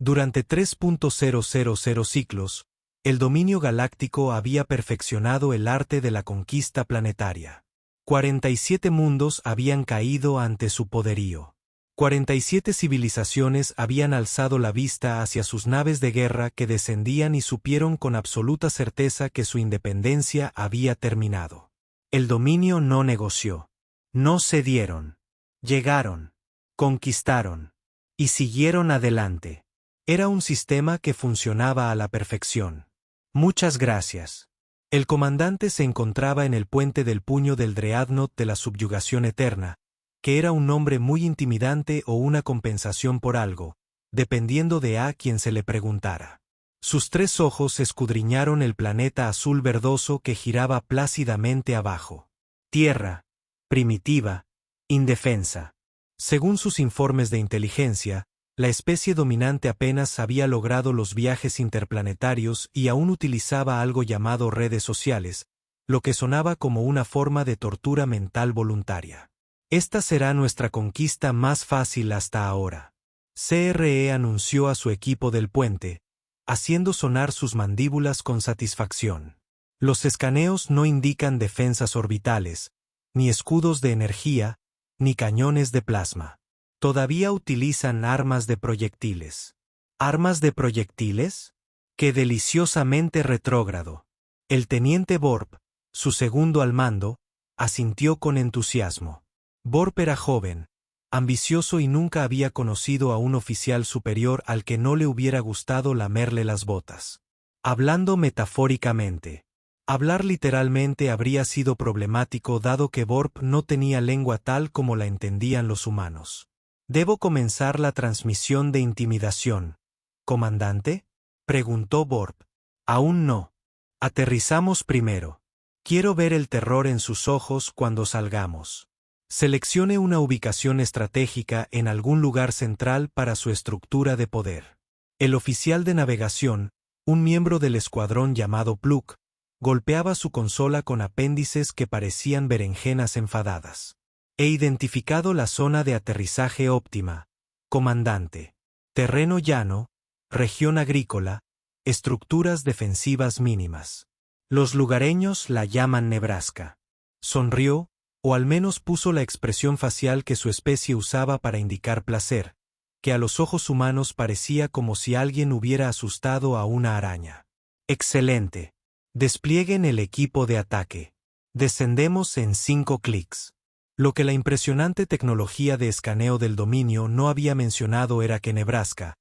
Durante 3.000 ciclos, el dominio galáctico había perfeccionado el arte de la conquista planetaria. 47 mundos habían caído ante su poderío. 47 civilizaciones habían alzado la vista hacia sus naves de guerra que descendían y supieron con absoluta certeza que su independencia había terminado. El dominio no negoció. No cedieron. Llegaron. Conquistaron. Y siguieron adelante. Era un sistema que funcionaba a la perfección. Muchas gracias. El comandante se encontraba en el puente del puño del Dreadnought de la subyugación eterna, que era un nombre muy intimidante o una compensación por algo, dependiendo de a quien se le preguntara. Sus 3 ojos escudriñaron el planeta azul verdoso que giraba plácidamente abajo. Tierra, primitiva, indefensa. Según sus informes de inteligencia, la especie dominante apenas había logrado los viajes interplanetarios y aún utilizaba algo llamado redes sociales, lo que sonaba como una forma de tortura mental voluntaria. Esta será nuestra conquista más fácil hasta ahora. CRE anunció a su equipo del puente, haciendo sonar sus mandíbulas con satisfacción. Los escaneos no indican defensas orbitales, ni escudos de energía, ni cañones de plasma. Todavía utilizan armas de proyectiles. ¿Armas de proyectiles? ¡Qué deliciosamente retrógrado! El teniente Borp, su segundo al mando, asintió con entusiasmo. Borp era joven, ambicioso y nunca había conocido a un oficial superior al que no le hubiera gustado lamerle las botas. Hablando metafóricamente. Hablar literalmente habría sido problemático dado que Borp no tenía lengua tal como la entendían los humanos. ¿Debo comenzar la transmisión de intimidación, comandante?, preguntó Borp. Aún no. Aterrizamos primero. Quiero ver el terror en sus ojos cuando salgamos. Seleccione una ubicación estratégica en algún lugar central para su estructura de poder. El oficial de navegación, un miembro del escuadrón llamado Pluk, golpeaba su consola con apéndices que parecían berenjenas enfadadas. He identificado la zona de aterrizaje óptima, comandante. Terreno llano, región agrícola, estructuras defensivas mínimas. Los lugareños la llaman Nebraska. Sonrió, o al menos puso la expresión facial que su especie usaba para indicar placer, que a los ojos humanos parecía como si alguien hubiera asustado a una araña. Excelente. Desplieguen el equipo de ataque. Descendemos en 5 clics. Lo que la impresionante tecnología de escaneo del dominio no había mencionado era que Nebraska,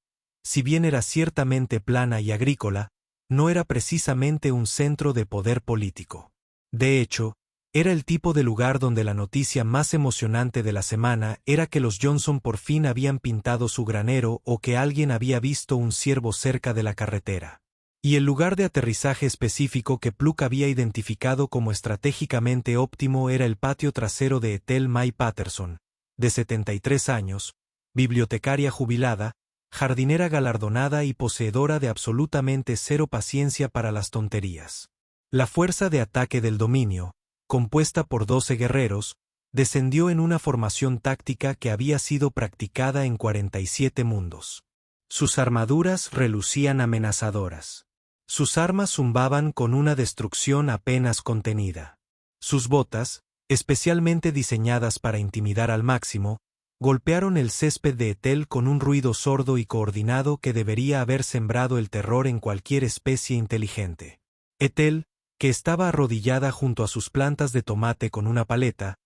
si bien era ciertamente plana y agrícola, no era precisamente un centro de poder político. De hecho, era el tipo de lugar donde la noticia más emocionante de la semana era que los Johnson por fin habían pintado su granero o que alguien había visto un ciervo cerca de la carretera. Y el lugar de aterrizaje específico que Pluk había identificado como estratégicamente óptimo era el patio trasero de Ethel May Patterson, de 73 años, bibliotecaria jubilada, jardinera galardonada y poseedora de absolutamente cero paciencia para las tonterías. La fuerza de ataque del dominio, compuesta por 12 guerreros, descendió en una formación táctica que había sido practicada en 47 mundos. Sus armaduras relucían amenazadoras. Sus armas zumbaban con una destrucción apenas contenida. Sus botas, especialmente diseñadas para intimidar al máximo, golpearon el césped de Ethel con un ruido sordo y coordinado que debería haber sembrado el terror en cualquier especie inteligente. Ethel, que estaba arrodillada junto a sus plantas de tomate con una paleta,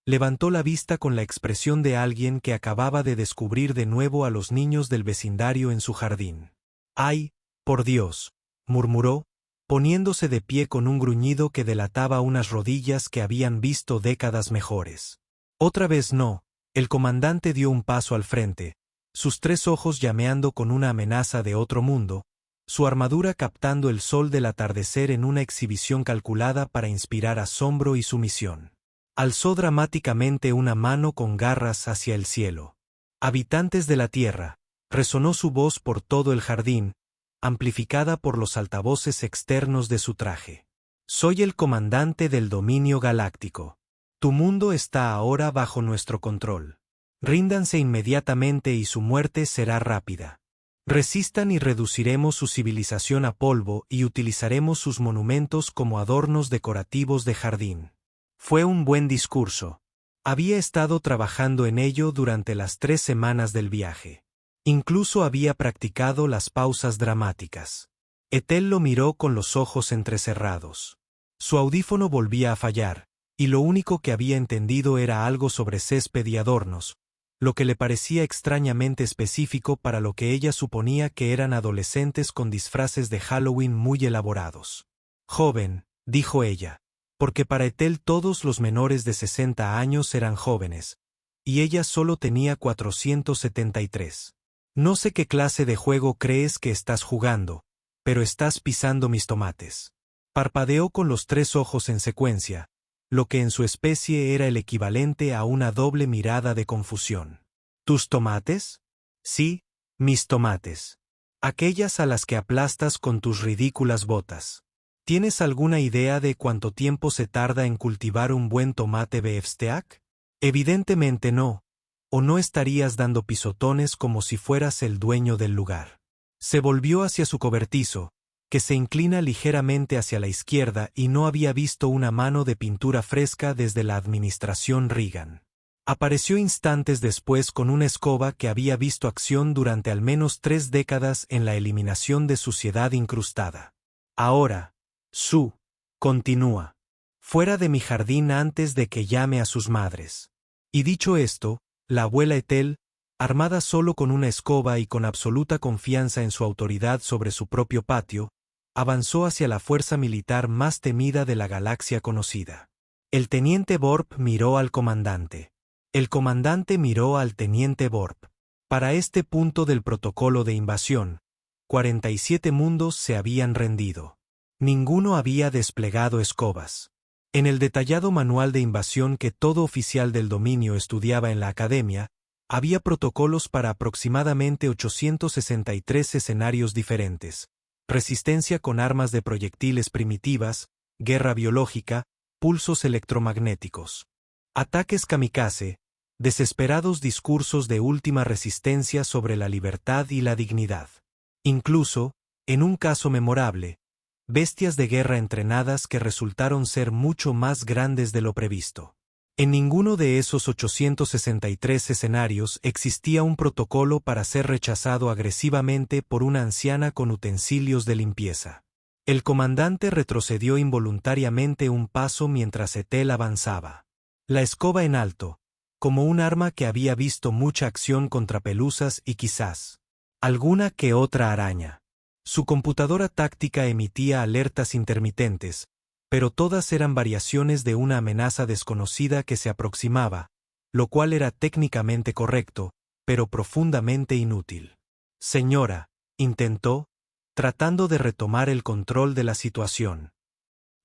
levantó la vista con la expresión de alguien que acababa de descubrir de nuevo a los niños del vecindario en su jardín. ¡Ay, por Dios!, murmuró, poniéndose de pie con un gruñido que delataba unas rodillas que habían visto décadas mejores. Otra vez no, el comandante dio un paso al frente, sus 3 ojos llameando con una amenaza de otro mundo, su armadura captando el sol del atardecer en una exhibición calculada para inspirar asombro y sumisión. Alzó dramáticamente una mano con garras hacia el cielo. Habitantes de la tierra, resonó su voz por todo el jardín, amplificada por los altavoces externos de su traje. Soy el comandante del dominio galáctico. Tu mundo está ahora bajo nuestro control. Ríndanse inmediatamente y su muerte será rápida. Resistan y reduciremos su civilización a polvo y utilizaremos sus monumentos como adornos decorativos de jardín. Fue un buen discurso. Había estado trabajando en ello durante las 3 semanas del viaje. Incluso había practicado las pausas dramáticas. Ethel lo miró con los ojos entrecerrados. Su audífono volvía a fallar, y lo único que había entendido era algo sobre césped y adornos, lo que le parecía extrañamente específico para lo que ella suponía que eran adolescentes con disfraces de Halloween muy elaborados. Joven, dijo ella, porque para Ethel todos los menores de 60 años eran jóvenes, y ella solo tenía 473. No sé qué clase de juego crees que estás jugando, pero estás pisando mis tomates. Parpadeó con los 3 ojos en secuencia, lo que en su especie era el equivalente a una doble mirada de confusión. ¿Tus tomates? Sí, mis tomates. Aquellas a las que aplastas con tus ridículas botas. ¿Tienes alguna idea de cuánto tiempo se tarda en cultivar un buen tomate beefsteak? Evidentemente no, o no estarías dando pisotones como si fueras el dueño del lugar. Se volvió hacia su cobertizo, que se inclina ligeramente hacia la izquierda y no había visto una mano de pintura fresca desde la administración Reagan. Apareció instantes después con una escoba que había visto acción durante al menos 3 décadas en la eliminación de suciedad incrustada. Ahora, Sue, continúa. Fuera de mi jardín antes de que llame a sus madres. Y dicho esto, la abuela Ethel, armada solo con una escoba y con absoluta confianza en su autoridad sobre su propio patio, avanzó hacia la fuerza militar más temida de la galaxia conocida. El teniente Borp miró al comandante. El comandante miró al teniente Borp. Para este punto del protocolo de invasión, 47 mundos se habían rendido. Ninguno había desplegado escobas. En el detallado manual de invasión que todo oficial del dominio estudiaba en la academia, había protocolos para aproximadamente 863 escenarios diferentes. Resistencia con armas de proyectiles primitivas, guerra biológica, pulsos electromagnéticos. Ataques kamikaze, desesperados discursos de última resistencia sobre la libertad y la dignidad. Incluso, en un caso memorable, bestias de guerra entrenadas que resultaron ser mucho más grandes de lo previsto. En ninguno de esos 863 escenarios existía un protocolo para ser rechazado agresivamente por una anciana con utensilios de limpieza. El comandante retrocedió involuntariamente un paso mientras Ethel avanzaba. La escoba en alto, como un arma que había visto mucha acción contra pelusas y quizás alguna que otra araña. Su computadora táctica emitía alertas intermitentes, pero todas eran variaciones de una amenaza desconocida que se aproximaba, lo cual era técnicamente correcto, pero profundamente inútil. Señora, intentó, tratando de retomar el control de la situación.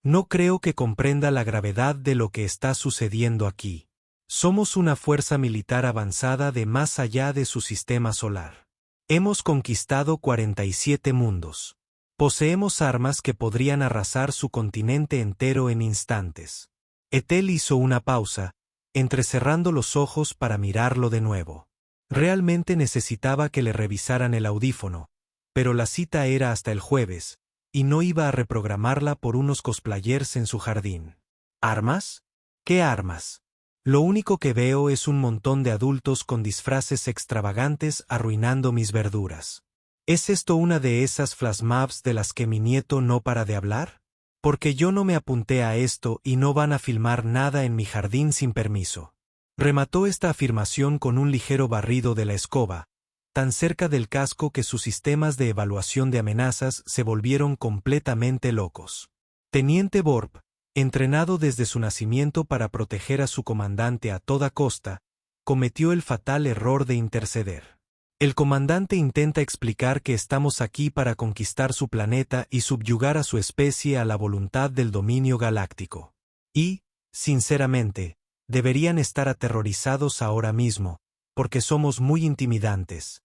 No creo que comprenda la gravedad de lo que está sucediendo aquí. Somos una fuerza militar avanzada de más allá de su sistema solar. Hemos conquistado 47 mundos. Poseemos armas que podrían arrasar su continente entero en instantes. Ethel hizo una pausa, entrecerrando los ojos para mirarlo de nuevo. Realmente necesitaba que le revisaran el audífono, pero la cita era hasta el jueves, y no iba a reprogramarla por unos cosplayers en su jardín. ¿Armas? ¿Qué armas? Lo único que veo es un montón de adultos con disfraces extravagantes arruinando mis verduras. ¿Es esto una de esas flashmobs de las que mi nieto no para de hablar? Porque yo no me apunté a esto y no van a filmar nada en mi jardín sin permiso. Remató esta afirmación con un ligero barrido de la escoba, tan cerca del casco que sus sistemas de evaluación de amenazas se volvieron completamente locos. Teniente Borp, entrenado desde su nacimiento para proteger a su comandante a toda costa, cometió el fatal error de interceder. El comandante intenta explicar que estamos aquí para conquistar su planeta y subyugar a su especie a la voluntad del dominio galáctico. Y, sinceramente, deberían estar aterrorizados ahora mismo, porque somos muy intimidantes.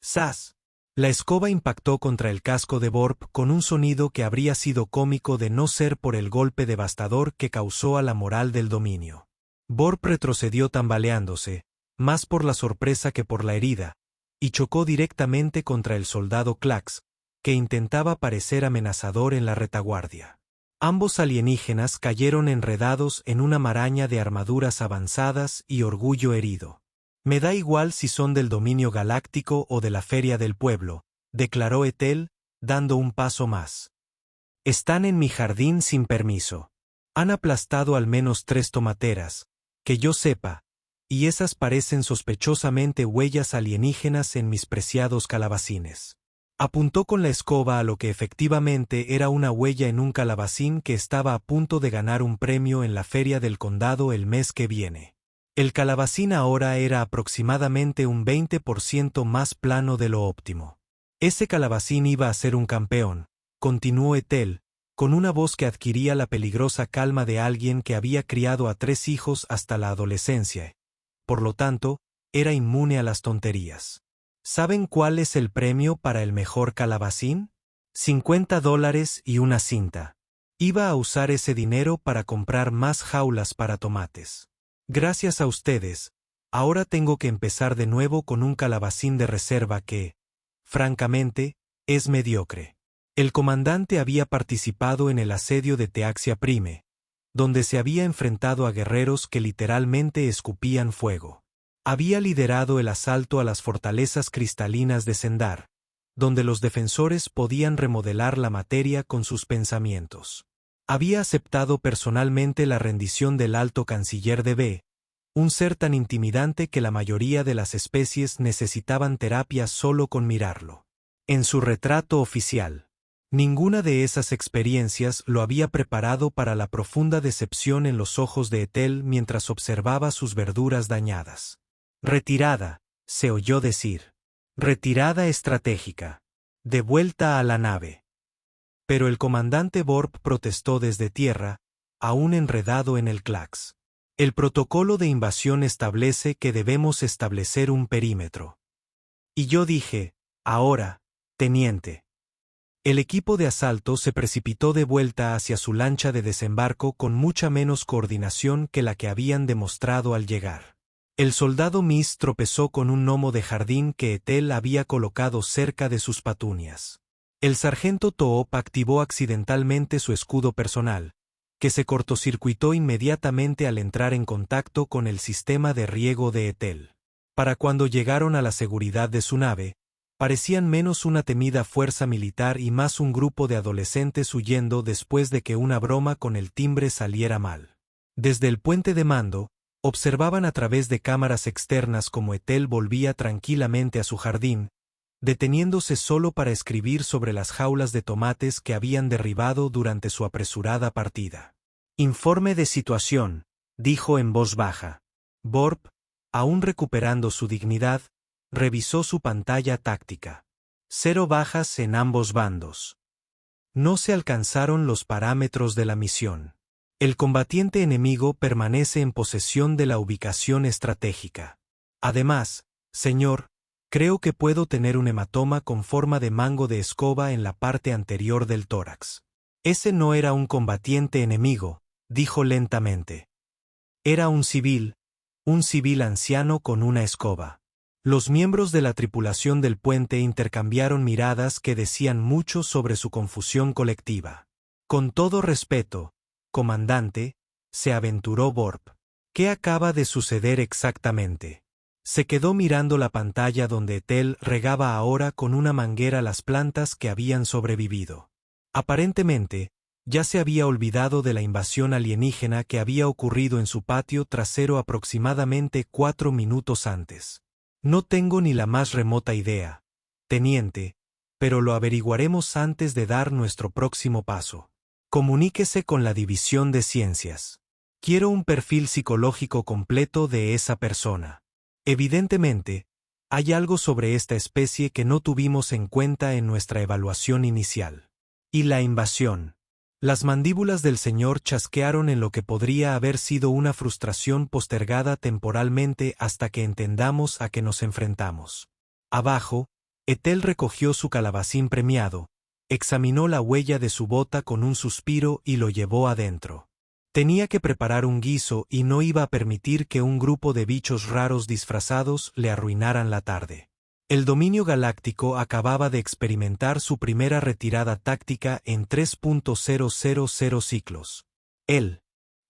¡Zas! La escoba impactó contra el casco de Borp con un sonido que habría sido cómico de no ser por el golpe devastador que causó a la moral del dominio. Borp retrocedió tambaleándose, más por la sorpresa que por la herida, y chocó directamente contra el soldado Clax, que intentaba parecer amenazador en la retaguardia. Ambos alienígenas cayeron enredados en una maraña de armaduras avanzadas y orgullo herido. «Me da igual si son del dominio galáctico o de la feria del pueblo», declaró Ethel, dando un paso más. «Están en mi jardín sin permiso. Han aplastado al menos 3 tomateras, que yo sepa, y esas parecen sospechosamente huellas alienígenas en mis preciados calabacines». Apuntó con la escoba a lo que efectivamente era una huella en un calabacín que estaba a punto de ganar un premio en la feria del condado el mes que viene. El calabacín ahora era aproximadamente un 20% más plano de lo óptimo. Ese calabacín iba a ser un campeón, continuó Ethel, con una voz que adquiría la peligrosa calma de alguien que había criado a 3 hijos hasta la adolescencia. Por lo tanto, era inmune a las tonterías. ¿Saben cuál es el premio para el mejor calabacín? $50 y una cinta. Iba a usar ese dinero para comprar más jaulas para tomates. Gracias a ustedes, ahora tengo que empezar de nuevo con un calabacín de reserva que, francamente, es mediocre. El comandante había participado en el asedio de Teaxia Prime, donde se había enfrentado a guerreros que literalmente escupían fuego. Había liderado el asalto a las fortalezas cristalinas de Sendar, donde los defensores podían remodelar la materia con sus pensamientos. Había aceptado personalmente la rendición del alto canciller de B, un ser tan intimidante que la mayoría de las especies necesitaban terapia solo con mirarlo. En su retrato oficial, ninguna de esas experiencias lo había preparado para la profunda decepción en los ojos de Ethel mientras observaba sus verduras dañadas. «Retirada», se oyó decir. «Retirada estratégica. De vuelta a la nave». Pero el comandante Borp protestó desde tierra, aún enredado en el clax. «El protocolo de invasión establece que debemos establecer un perímetro». Y yo dije, «Ahora, teniente». El equipo de asalto se precipitó de vuelta hacia su lancha de desembarco con mucha menos coordinación que la que habían demostrado al llegar. El soldado Miss tropezó con un gnomo de jardín que Ethel había colocado cerca de sus petunias. El sargento Toop activó accidentalmente su escudo personal, que se cortocircuitó inmediatamente al entrar en contacto con el sistema de riego de Ethel. Para cuando llegaron a la seguridad de su nave, parecían menos una temida fuerza militar y más un grupo de adolescentes huyendo después de que una broma con el timbre saliera mal. Desde el puente de mando, observaban a través de cámaras externas como Ethel volvía tranquilamente a su jardín, deteniéndose solo para escribir sobre las jaulas de tomates que habían derribado durante su apresurada partida. «Informe de situación», dijo en voz baja. Borp, aún recuperando su dignidad, revisó su pantalla táctica. 0 bajas en ambos bandos. No se alcanzaron los parámetros de la misión. El combatiente enemigo permanece en posesión de la ubicación estratégica. Además, señor, creo que puedo tener un hematoma con forma de mango de escoba en la parte anterior del tórax. Ese no era un combatiente enemigo, dijo lentamente. Era un civil anciano con una escoba. Los miembros de la tripulación del puente intercambiaron miradas que decían mucho sobre su confusión colectiva. Con todo respeto, comandante, se aventuró Borp. ¿Qué acaba de suceder exactamente? Se quedó mirando la pantalla donde Ethel regaba ahora con una manguera las plantas que habían sobrevivido. Aparentemente, ya se había olvidado de la invasión alienígena que había ocurrido en su patio trasero aproximadamente 4 minutos antes. No tengo ni la más remota idea, teniente, pero lo averiguaremos antes de dar nuestro próximo paso. Comuníquese con la División de Ciencias. Quiero un perfil psicológico completo de esa persona. Evidentemente, hay algo sobre esta especie que no tuvimos en cuenta en nuestra evaluación inicial. Y la invasión. Las mandíbulas del señor chasquearon en lo que podría haber sido una frustración postergada temporalmente hasta que entendamos a qué nos enfrentamos. Abajo, Ethel recogió su calabacín premiado, examinó la huella de su bota con un suspiro y lo llevó adentro. Tenía que preparar un guiso y no iba a permitir que un grupo de bichos raros disfrazados le arruinaran la tarde. El dominio galáctico acababa de experimentar su primera retirada táctica en 3.000 ciclos. El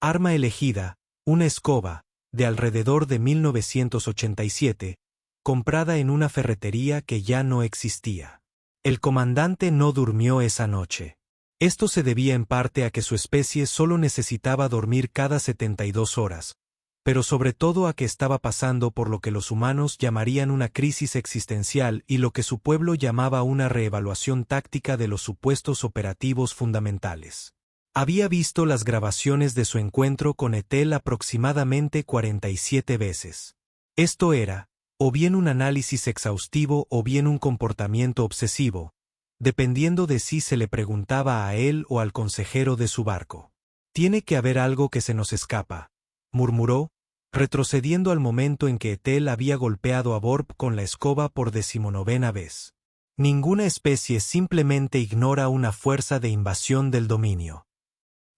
arma elegida, una escoba, de alrededor de 1987, comprada en una ferretería que ya no existía. El comandante no durmió esa noche. Esto se debía en parte a que su especie solo necesitaba dormir cada 72 horas, pero sobre todo a que estaba pasando por lo que los humanos llamarían una crisis existencial y lo que su pueblo llamaba una reevaluación táctica de los supuestos operativos fundamentales. Había visto las grabaciones de su encuentro con Ethel aproximadamente 47 veces. Esto era, o bien un análisis exhaustivo o bien un comportamiento obsesivo, dependiendo de si se le preguntaba a él o al consejero de su barco. «Tiene que haber algo que se nos escapa», murmuró, retrocediendo al momento en que Ethel había golpeado a Borp con la escoba por 19ª vez. Ninguna especie simplemente ignora una fuerza de invasión del dominio.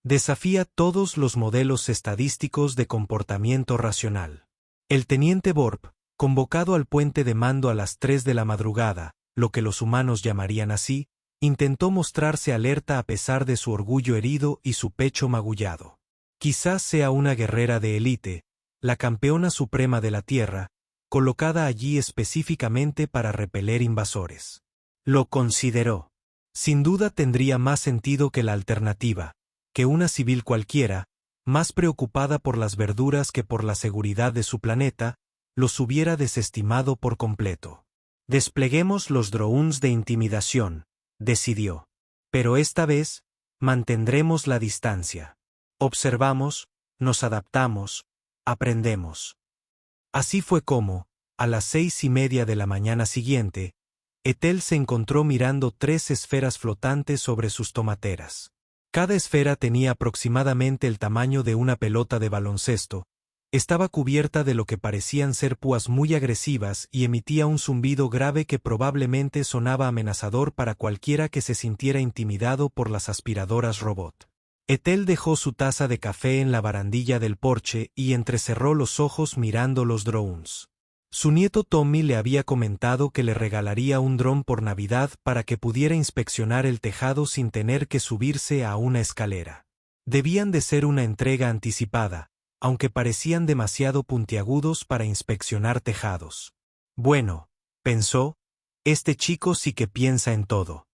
Desafía todos los modelos estadísticos de comportamiento racional. El teniente Borp, convocado al puente de mando a las 3 de la madrugada, lo que los humanos llamarían así, intentó mostrarse alerta a pesar de su orgullo herido y su pecho magullado. Quizás sea una guerrera de élite, la campeona suprema de la Tierra, colocada allí específicamente para repeler invasores. Lo consideró. Sin duda tendría más sentido que la alternativa, que una civil cualquiera, más preocupada por las verduras que por la seguridad de su planeta, los hubiera desestimado por completo. Despleguemos los drones de intimidación, decidió. Pero esta vez, mantendremos la distancia. Observamos, nos adaptamos, aprendemos. Así fue como, a las 6:30 de la mañana siguiente, Ethel se encontró mirando 3 esferas flotantes sobre sus tomateras. Cada esfera tenía aproximadamente el tamaño de una pelota de baloncesto, estaba cubierta de lo que parecían ser púas muy agresivas y emitía un zumbido grave que probablemente sonaba amenazador para cualquiera que se sintiera intimidado por las aspiradoras robot. Ethel dejó su taza de café en la barandilla del porche y entrecerró los ojos mirando los drones. Su nieto Tommy le había comentado que le regalaría un dron por Navidad para que pudiera inspeccionar el tejado sin tener que subirse a una escalera. Debían de ser una entrega anticipada, aunque parecían demasiado puntiagudos para inspeccionar tejados. Bueno, pensó, este chico sí que piensa en todo.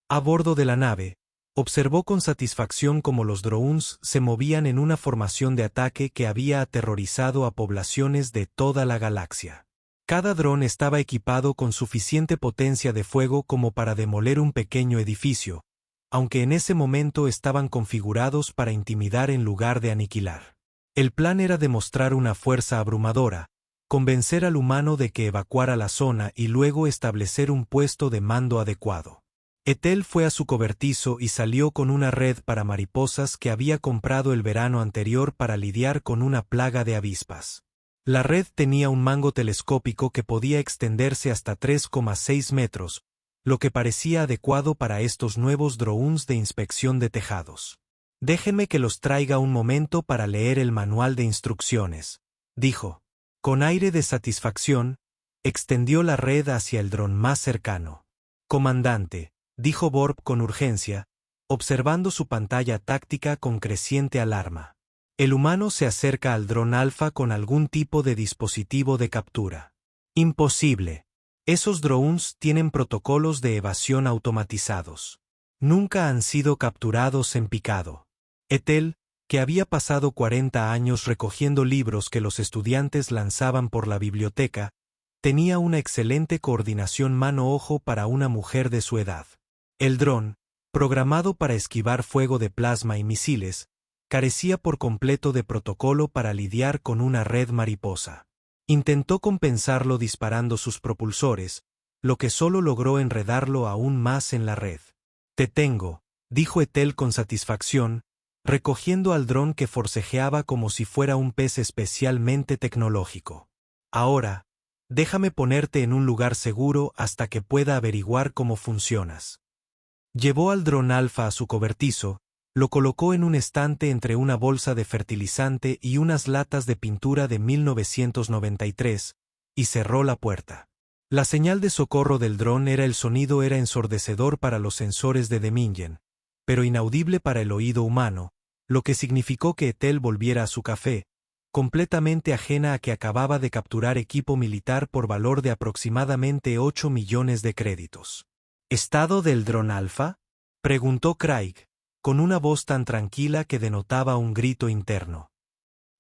A bordo de la nave, observó con satisfacción cómo los drones se movían en una formación de ataque que había aterrorizado a poblaciones de toda la galaxia. Cada dron estaba equipado con suficiente potencia de fuego como para demoler un pequeño edificio, aunque en ese momento estaban configurados para intimidar en lugar de aniquilar. El plan era demostrar una fuerza abrumadora, convencer al humano de que evacuara la zona y luego establecer un puesto de mando adecuado. Ethel fue a su cobertizo y salió con una red para mariposas que había comprado el verano anterior para lidiar con una plaga de avispas. La red tenía un mango telescópico que podía extenderse hasta 3,6 metros, lo que parecía adecuado para estos nuevos drones de inspección de tejados. «Déjenme que los traiga un momento para leer el manual de instrucciones», dijo. Con aire de satisfacción, extendió la red hacia el dron más cercano. «Comandante», dijo Borp con urgencia, observando su pantalla táctica con creciente alarma. «El humano se acerca al dron alfa con algún tipo de dispositivo de captura». «Imposible. Esos drones tienen protocolos de evasión automatizados. Nunca han sido capturados en picado». Ethel, que había pasado 40 años recogiendo libros que los estudiantes lanzaban por la biblioteca, tenía una excelente coordinación mano-ojo para una mujer de su edad. El dron, programado para esquivar fuego de plasma y misiles, carecía por completo de protocolo para lidiar con una red mariposa. Intentó compensarlo disparando sus propulsores, lo que solo logró enredarlo aún más en la red. «Te tengo», dijo Ethel con satisfacción, recogiendo al dron que forcejeaba como si fuera un pez especialmente tecnológico. «Ahora, déjame ponerte en un lugar seguro hasta que pueda averiguar cómo funcionas». Llevó al dron alfa a su cobertizo, lo colocó en un estante entre una bolsa de fertilizante y unas latas de pintura de 1993, y cerró la puerta. La señal de socorro del dron era ensordecedor para los sensores de Demingen, pero inaudible para el oído humano, lo que significó que Ethel volviera a su café, completamente ajena a que acababa de capturar equipo militar por valor de aproximadamente 8 millones de créditos. ¿Estado del dron Alpha? Preguntó Craig, con una voz tan tranquila que denotaba un grito interno.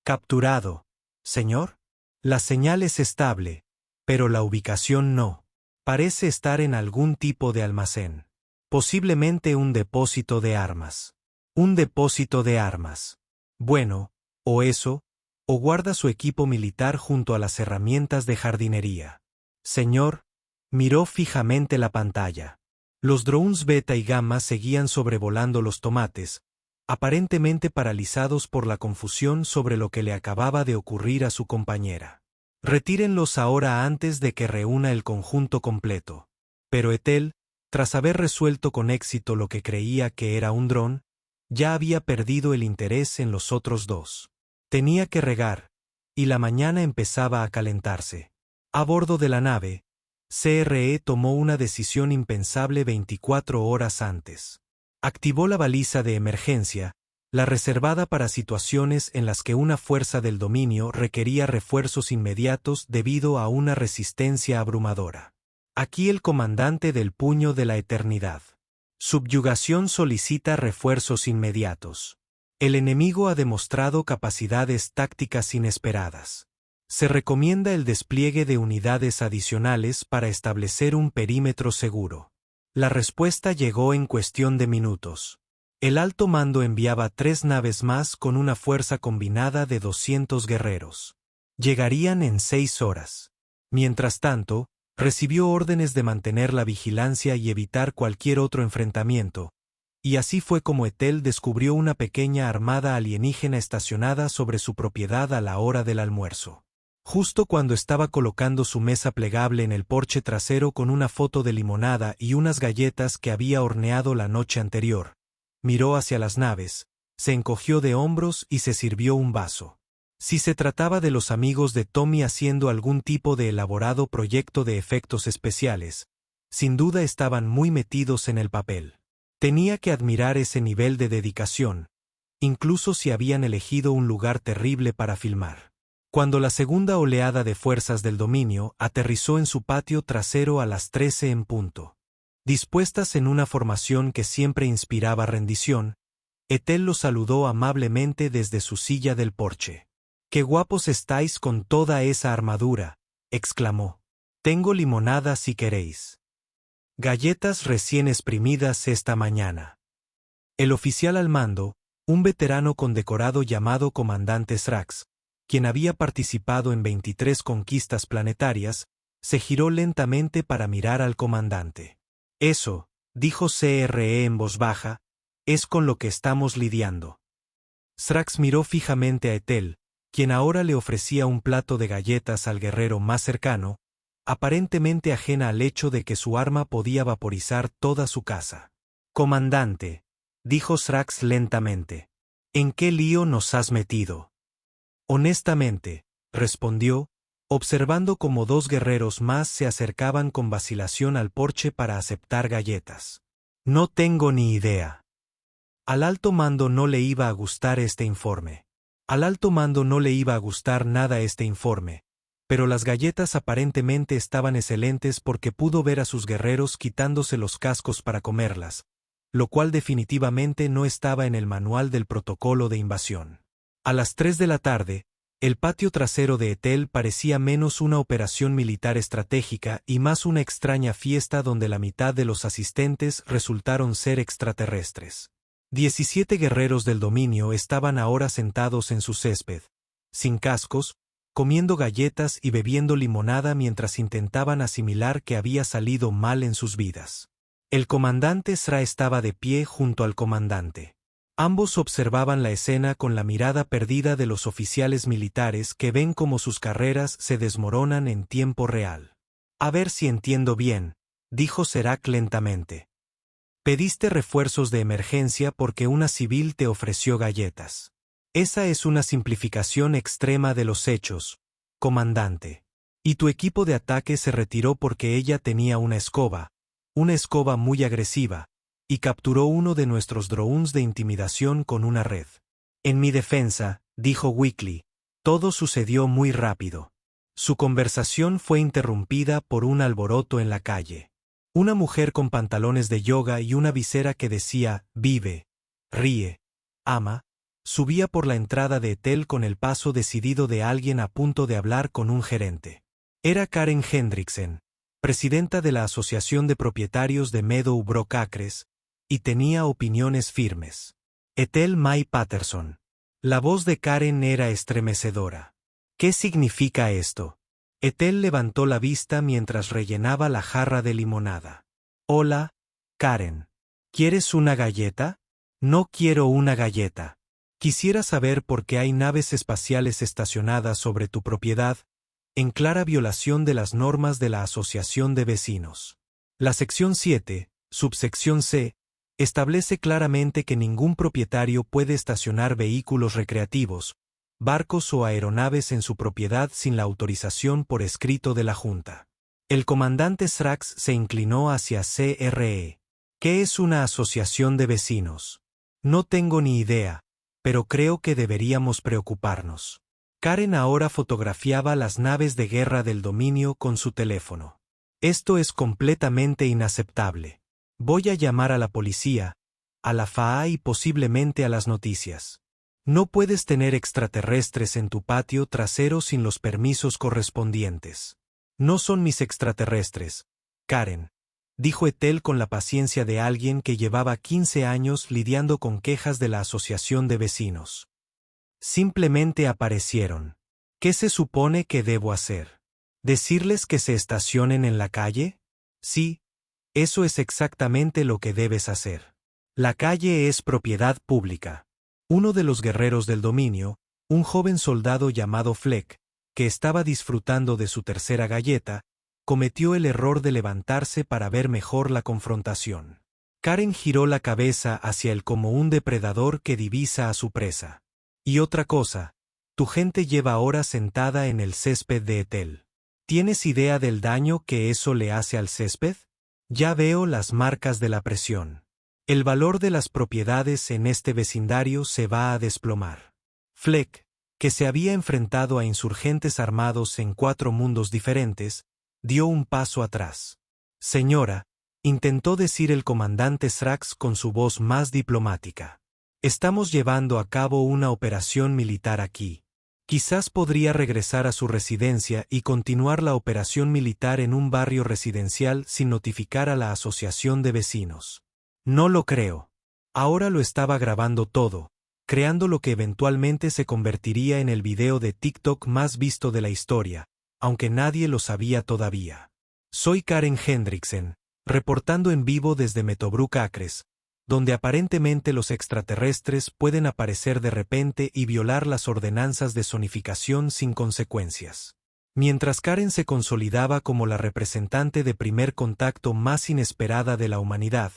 Capturado, señor. La señal es estable, pero la ubicación no. Parece estar en algún tipo de almacén. Posiblemente un depósito de armas. Un depósito de armas. Bueno, o eso, o guarda su equipo militar junto a las herramientas de jardinería. Señor, miró fijamente la pantalla. Los drones beta y gamma seguían sobrevolando los tomates, aparentemente paralizados por la confusión sobre lo que le acababa de ocurrir a su compañera. Retírenlos ahora antes de que reúna el conjunto completo. Pero Ethel, tras haber resuelto con éxito lo que creía que era un dron, ya había perdido el interés en los otros dos. Tenía que regar, y la mañana empezaba a calentarse. A bordo de la nave, CRE tomó una decisión impensable 24 horas antes. Activó la baliza de emergencia, la reservada para situaciones en las que una fuerza del dominio requería refuerzos inmediatos debido a una resistencia abrumadora. Aquí el comandante del Puño de la Eternidad. Subyugación solicita refuerzos inmediatos. El enemigo ha demostrado capacidades tácticas inesperadas. Se recomienda el despliegue de unidades adicionales para establecer un perímetro seguro. La respuesta llegó en cuestión de minutos. El alto mando enviaba 3 naves más con una fuerza combinada de 200 guerreros. Llegarían en 6 horas. Mientras tanto, recibió órdenes de mantener la vigilancia y evitar cualquier otro enfrentamiento, y así fue como Ethel descubrió una pequeña armada alienígena estacionada sobre su propiedad a la hora del almuerzo. Justo cuando estaba colocando su mesa plegable en el porche trasero con una foto de limonada y unas galletas que había horneado la noche anterior, miró hacia las naves, se encogió de hombros y se sirvió un vaso. Si se trataba de los amigos de Tommy haciendo algún tipo de elaborado proyecto de efectos especiales, sin duda estaban muy metidos en el papel. Tenía que admirar ese nivel de dedicación, incluso si habían elegido un lugar terrible para filmar. Cuando la segunda oleada de fuerzas del dominio aterrizó en su patio trasero a las 13 en punto. Dispuestas en una formación que siempre inspiraba rendición, Ethel los saludó amablemente desde su silla del porche. «¡Qué guapos estáis con toda esa armadura!», exclamó. «Tengo limonada si queréis. Galletas recién exprimidas esta mañana». El oficial al mando, un veterano condecorado llamado Comandante Srax, quien había participado en 23 conquistas planetarias, se giró lentamente para mirar al comandante. «Eso», dijo CRE en voz baja, «es con lo que estamos lidiando». Srax miró fijamente a Ethel, quien ahora le ofrecía un plato de galletas al guerrero más cercano, aparentemente ajena al hecho de que su arma podía vaporizar toda su casa. «Comandante», dijo Srax lentamente, «¿en qué lío nos has metido?» «Honestamente», respondió, observando cómo 2 guerreros más se acercaban con vacilación al porche para aceptar galletas. «No tengo ni idea». Al alto mando no le iba a gustar este informe. Al alto mando no le iba a gustar nada este informe, pero las galletas aparentemente estaban excelentes porque pudo ver a sus guerreros quitándose los cascos para comerlas, lo cual definitivamente no estaba en el manual del protocolo de invasión. A las 3 de la tarde, el patio trasero de Ethel parecía menos una operación militar estratégica y más una extraña fiesta donde la mitad de los asistentes resultaron ser extraterrestres. 17 guerreros del dominio estaban ahora sentados en su césped, sin cascos, comiendo galletas y bebiendo limonada mientras intentaban asimilar que había salido mal en sus vidas. El comandante Sra estaba de pie junto al comandante. Ambos observaban la escena con la mirada perdida de los oficiales militares que ven cómo sus carreras se desmoronan en tiempo real. «A ver si entiendo bien», dijo Serac lentamente. «Pediste refuerzos de emergencia porque una civil te ofreció galletas. Esa es una simplificación extrema de los hechos, comandante». Y tu equipo de ataque se retiró porque ella tenía una escoba muy agresiva, y capturó uno de nuestros drones de intimidación con una red. En mi defensa, dijo Weekly, todo sucedió muy rápido. Su conversación fue interrumpida por un alboroto en la calle. Una mujer con pantalones de yoga y una visera que decía, vive, ríe, ama, subía por la entrada de Ethel con el paso decidido de alguien a punto de hablar con un gerente. Era Karen Hendrickson, presidenta de la Asociación de Propietarios de Meadowbrook Acres, y tenía opiniones firmes. Ethel May Patterson. La voz de Karen era estremecedora. ¿Qué significa esto? Ethel levantó la vista mientras rellenaba la jarra de limonada. Hola, Karen. ¿Quieres una galleta? No quiero una galleta. Quisiera saber por qué hay naves espaciales estacionadas sobre tu propiedad, en clara violación de las normas de la Asociación de Vecinos. La sección 7, subsección C, establece claramente que ningún propietario puede estacionar vehículos recreativos, barcos o aeronaves en su propiedad sin la autorización por escrito de la Junta. El comandante Srax se inclinó hacia CRE. ¿Qué es una asociación de vecinos? No tengo ni idea, pero creo que deberíamos preocuparnos. Karen ahora fotografiaba las naves de guerra del dominio con su teléfono. Esto es completamente inaceptable. Voy a llamar a la policía, a la FAA y posiblemente a las noticias. No puedes tener extraterrestres en tu patio trasero sin los permisos correspondientes. No son mis extraterrestres, Karen, dijo Ethel con la paciencia de alguien que llevaba 15 años lidiando con quejas de la Asociación de Vecinos. Simplemente aparecieron. ¿Qué se supone que debo hacer? ¿Decirles que se estacionen en la calle? Sí, eso es exactamente lo que debes hacer. La calle es propiedad pública. Uno de los guerreros del dominio, un joven soldado llamado Fleck, que estaba disfrutando de su tercera galleta, cometió el error de levantarse para ver mejor la confrontación. Karen giró la cabeza hacia él como un depredador que divisa a su presa. Y otra cosa, tu gente lleva horas sentada en el césped de Ethel. ¿Tienes idea del daño que eso le hace al césped? Ya veo las marcas de la presión. El valor de las propiedades en este vecindario se va a desplomar. Fleck, que se había enfrentado a insurgentes armados en 4 mundos diferentes, dio un paso atrás. Señora, intentó decir el comandante Srax con su voz más diplomática. Estamos llevando a cabo una operación militar aquí. Quizás podría regresar a su residencia y continuar la operación militar en un barrio residencial sin notificar a la asociación de vecinos. No lo creo. Ahora lo estaba grabando todo, creando lo que eventualmente se convertiría en el video de TikTok más visto de la historia, aunque nadie lo sabía todavía. Soy Karen Hendrickson, reportando en vivo desde Meadowbrook Acres, donde aparentemente los extraterrestres pueden aparecer de repente y violar las ordenanzas de zonificación sin consecuencias. Mientras Karen se consolidaba como la representante de primer contacto más inesperada de la humanidad,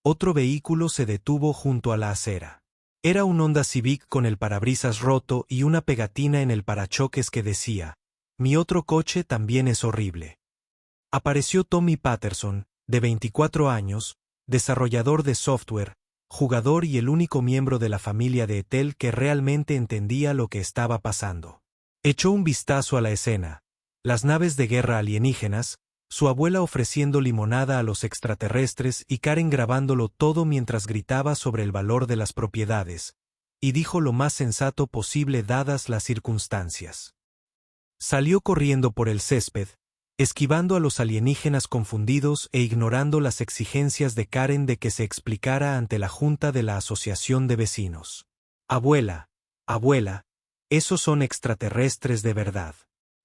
otro vehículo se detuvo junto a la acera. Era un Honda Civic con el parabrisas roto y una pegatina en el parachoques que decía, «Mi otro coche también es horrible». Apareció Tommy Patterson, de 24 años, desarrollador de software, jugador y el único miembro de la familia de Ethel que realmente entendía lo que estaba pasando. Echó un vistazo a la escena, las naves de guerra alienígenas, su abuela ofreciendo limonada a los extraterrestres y Karen grabándolo todo mientras gritaba sobre el valor de las propiedades, y dijo lo más sensato posible dadas las circunstancias. Salió corriendo por el césped, esquivando a los alienígenas confundidos e ignorando las exigencias de Karen de que se explicara ante la junta de la Asociación de Vecinos. Abuela, esos son extraterrestres de verdad.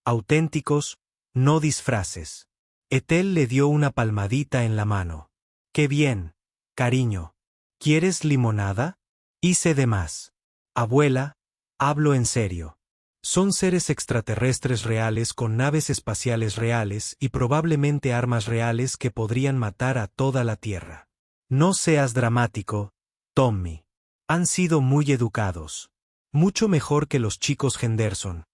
Auténticos, no disfraces. Ethel le dio una palmadita en la mano. ¡Qué bien, cariño! ¿Quieres limonada? Hice de más. Abuela, hablo en serio. Son seres extraterrestres reales con naves espaciales reales y probablemente armas reales que podrían matar a toda la Tierra. No seas dramático, Tommy. Han sido muy educados. Mucho mejor que los chicos Henderson.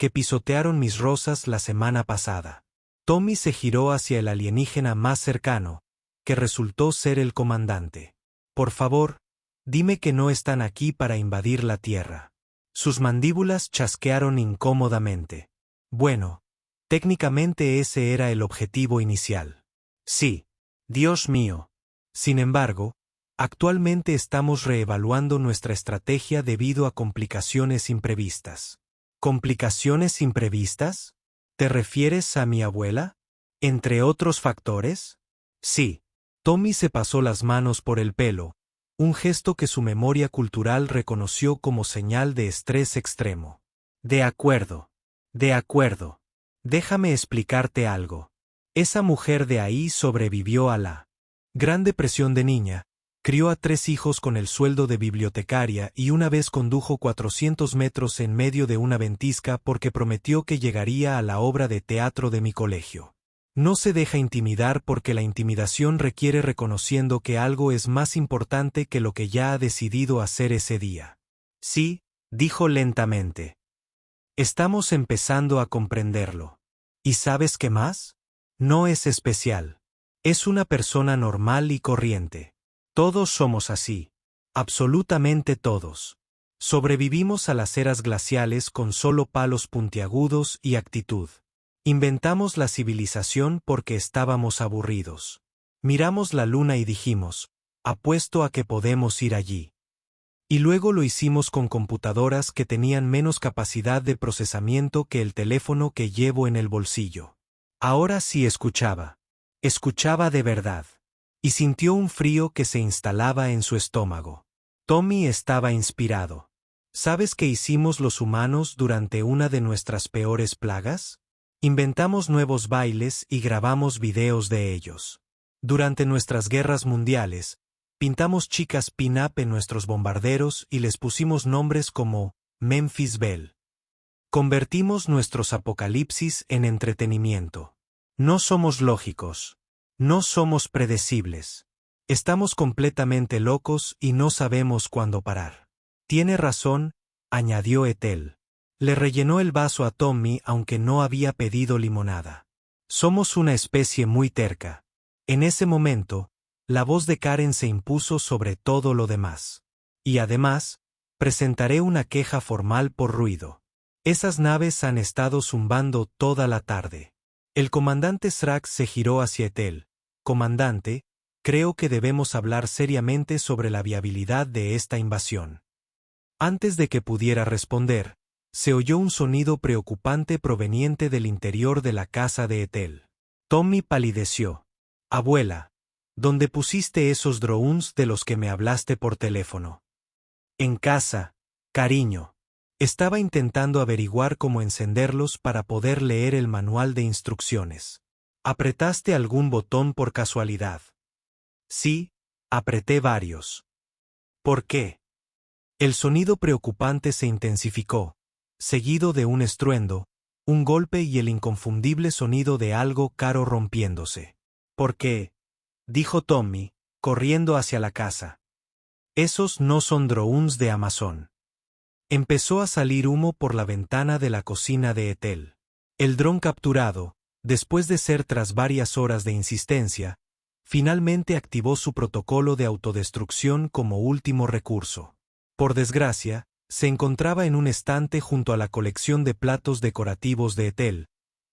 que pisotearon mis rosas la semana pasada. Tommy se giró hacia el alienígena más cercano, que resultó ser el comandante. Por favor, dime que no están aquí para invadir la Tierra. Sus mandíbulas chasquearon incómodamente. Bueno, técnicamente ese era el objetivo inicial. Sí. Dios mío. Sin embargo, actualmente estamos reevaluando nuestra estrategia debido a complicaciones imprevistas. ¿Complicaciones imprevistas? ¿Te refieres a mi abuela? ¿Entre otros factores? Sí. Tommy se pasó las manos por el pelo, un gesto que su memoria cultural reconoció como señal de estrés extremo. De acuerdo. De acuerdo. Déjame explicarte algo. Esa mujer de ahí sobrevivió a la Gran Depresión de niña, crió a 3 hijos con el sueldo de bibliotecaria y una vez condujo 400 metros en medio de una ventisca porque prometió que llegaría a la obra de teatro de mi colegio. No se deja intimidar porque la intimidación requiere reconociendo que algo es más importante que lo que ya ha decidido hacer ese día. Sí, dijo lentamente. Estamos empezando a comprenderlo. ¿Y sabes qué más? No es especial. Es una persona normal y corriente. Todos somos así. Absolutamente todos. Sobrevivimos a las eras glaciales con solo palos puntiagudos y actitud. Inventamos la civilización porque estábamos aburridos. Miramos la luna y dijimos, apuesto a que podemos ir allí. Y luego lo hicimos con computadoras que tenían menos capacidad de procesamiento que el teléfono que llevo en el bolsillo. Ahora sí escuchaba. Escuchaba de verdad. Y sintió un frío que se instalaba en su estómago. Tommy estaba inspirado. ¿Sabes qué hicimos los humanos durante una de nuestras peores plagas? Inventamos nuevos bailes y grabamos videos de ellos. Durante nuestras guerras mundiales, pintamos chicas pin-up en nuestros bombarderos y les pusimos nombres como Memphis Belle. Convertimos nuestros apocalipsis en entretenimiento. No somos lógicos. No somos predecibles. Estamos completamente locos y no sabemos cuándo parar. Tiene razón, añadió Ethel. Le rellenó el vaso a Tommy aunque no había pedido limonada. Somos una especie muy terca. En ese momento, la voz de Karen se impuso sobre todo lo demás. Y además, presentaré una queja formal por ruido. Esas naves han estado zumbando toda la tarde. El comandante Srax se giró hacia Ethel. Comandante, creo que debemos hablar seriamente sobre la viabilidad de esta invasión. Antes de que pudiera responder, se oyó un sonido preocupante proveniente del interior de la casa de Ethel. Tommy palideció. Abuela, ¿dónde pusiste esos drones de los que me hablaste por teléfono? En casa, cariño. Estaba intentando averiguar cómo encenderlos para poder leer el manual de instrucciones. ¿Apretaste algún botón por casualidad? Sí, apreté varios. ¿Por qué? El sonido preocupante se intensificó, seguido de un estruendo, un golpe y el inconfundible sonido de algo caro rompiéndose. ¿Por qué? Dijo Tommy, corriendo hacia la casa. Esos no son drones de Amazon. Empezó a salir humo por la ventana de la cocina de Ethel. El dron capturado, después de ser tras varias horas de insistencia, finalmente activó su protocolo de autodestrucción como último recurso. Por desgracia, se encontraba en un estante junto a la colección de platos decorativos de Ethel,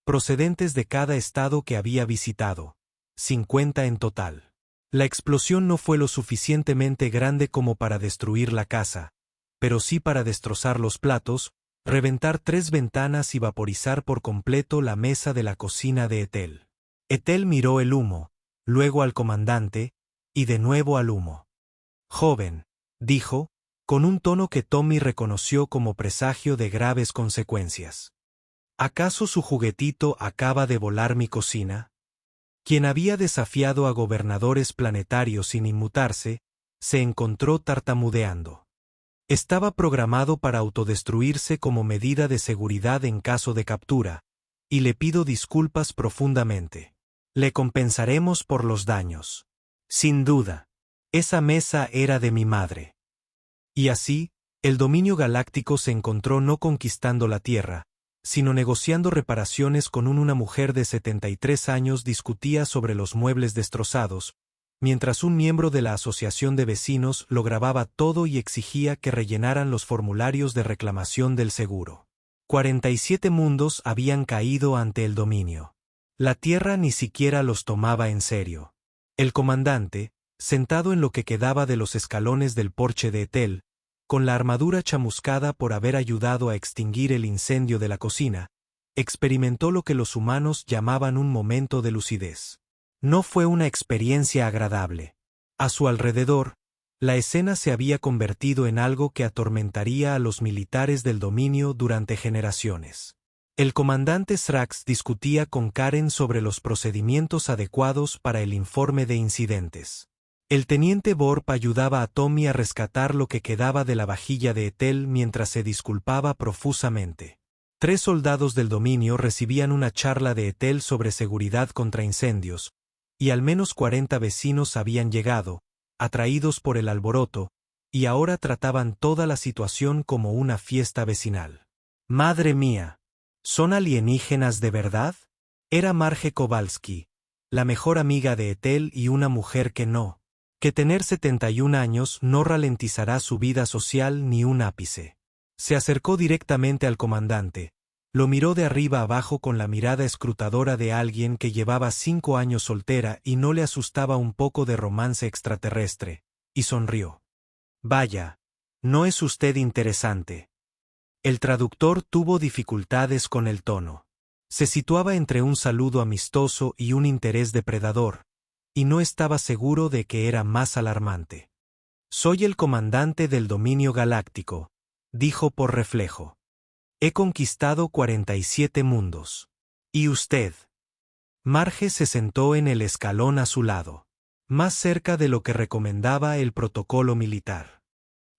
procedentes de cada estado que había visitado, 50 en total. La explosión no fue lo suficientemente grande como para destruir la casa, pero sí para destrozar los platos, reventar 3 ventanas y vaporizar por completo la mesa de la cocina de Ethel. Ethel miró el humo, luego al comandante, y de nuevo al humo. Joven, dijo, con un tono que Tommy reconoció como presagio de graves consecuencias. ¿Acaso su juguetito acaba de volar mi cocina? Quien había desafiado a gobernadores planetarios sin inmutarse, se encontró tartamudeando. Estaba programado para autodestruirse como medida de seguridad en caso de captura, y le pido disculpas profundamente. Le compensaremos por los daños. Sin duda. Esa mesa era de mi madre. Y así, el dominio galáctico se encontró no conquistando la Tierra, sino negociando reparaciones con una mujer de 73 años discutía sobre los muebles destrozados, mientras un miembro de la asociación de vecinos lo grababa todo y exigía que rellenaran los formularios de reclamación del seguro. 47 mundos habían caído ante el dominio. La Tierra ni siquiera los tomaba en serio. El comandante, sentado en lo que quedaba de los escalones del porche de Ethel, con la armadura chamuscada por haber ayudado a extinguir el incendio de la cocina, experimentó lo que los humanos llamaban un momento de lucidez. No fue una experiencia agradable. A su alrededor, la escena se había convertido en algo que atormentaría a los militares del dominio durante generaciones. El comandante Srax discutía con Karen sobre los procedimientos adecuados para el informe de incidentes. El teniente Borp ayudaba a Tommy a rescatar lo que quedaba de la vajilla de Ethel mientras se disculpaba profusamente. 3 soldados del dominio recibían una charla de Ethel sobre seguridad contra incendios, y al menos 40 vecinos habían llegado, atraídos por el alboroto, y ahora trataban toda la situación como una fiesta vecinal. ¡Madre mía! ¿Son alienígenas de verdad? Era Marge Kowalski, la mejor amiga de Ethel y una mujer que tener 71 años no ralentizará su vida social ni un ápice. Se acercó directamente al comandante, lo miró de arriba abajo con la mirada escrutadora de alguien que llevaba 5 años soltera y no le asustaba un poco de romance extraterrestre, y sonrió. Vaya, no es usted interesante. El traductor tuvo dificultades con el tono. Se situaba entre un saludo amistoso y un interés depredador, y no estaba seguro de que era más alarmante. Soy el comandante del dominio galáctico, dijo por reflejo. He conquistado 47 mundos. ¿Y usted? Marge se sentó en el escalón a su lado, más cerca de lo que recomendaba el protocolo militar.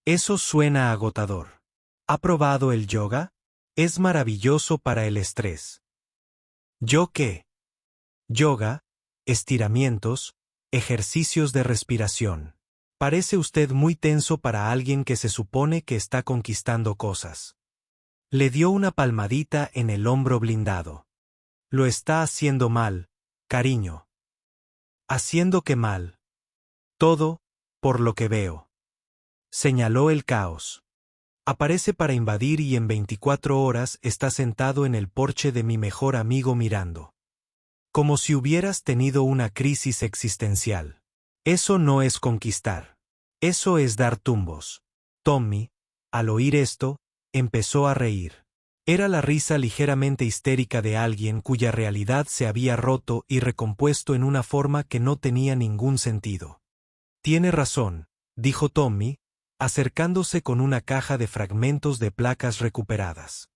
Eso suena agotador. ¿Ha probado el yoga? Es maravilloso para el estrés. ¿Yo qué? Yoga, estiramientos, ejercicios de respiración. Parece usted muy tenso para alguien que se supone que está conquistando cosas. Le dio una palmadita en el hombro blindado. Lo está haciendo mal, cariño. ¿Haciendo qué mal? Todo, por lo que veo. Señaló el caos. Aparece para invadir y en 24 horas está sentado en el porche de mi mejor amigo mirando. Como si hubieras tenido una crisis existencial. Eso no es conquistar. Eso es dar tumbos. Tommy, al oír esto, empezó a reír. Era la risa ligeramente histérica de alguien cuya realidad se había roto y recompuesto en una forma que no tenía ningún sentido. Tiene razón, dijo Tommy, acercándose con una caja de fragmentos de placas recuperadas.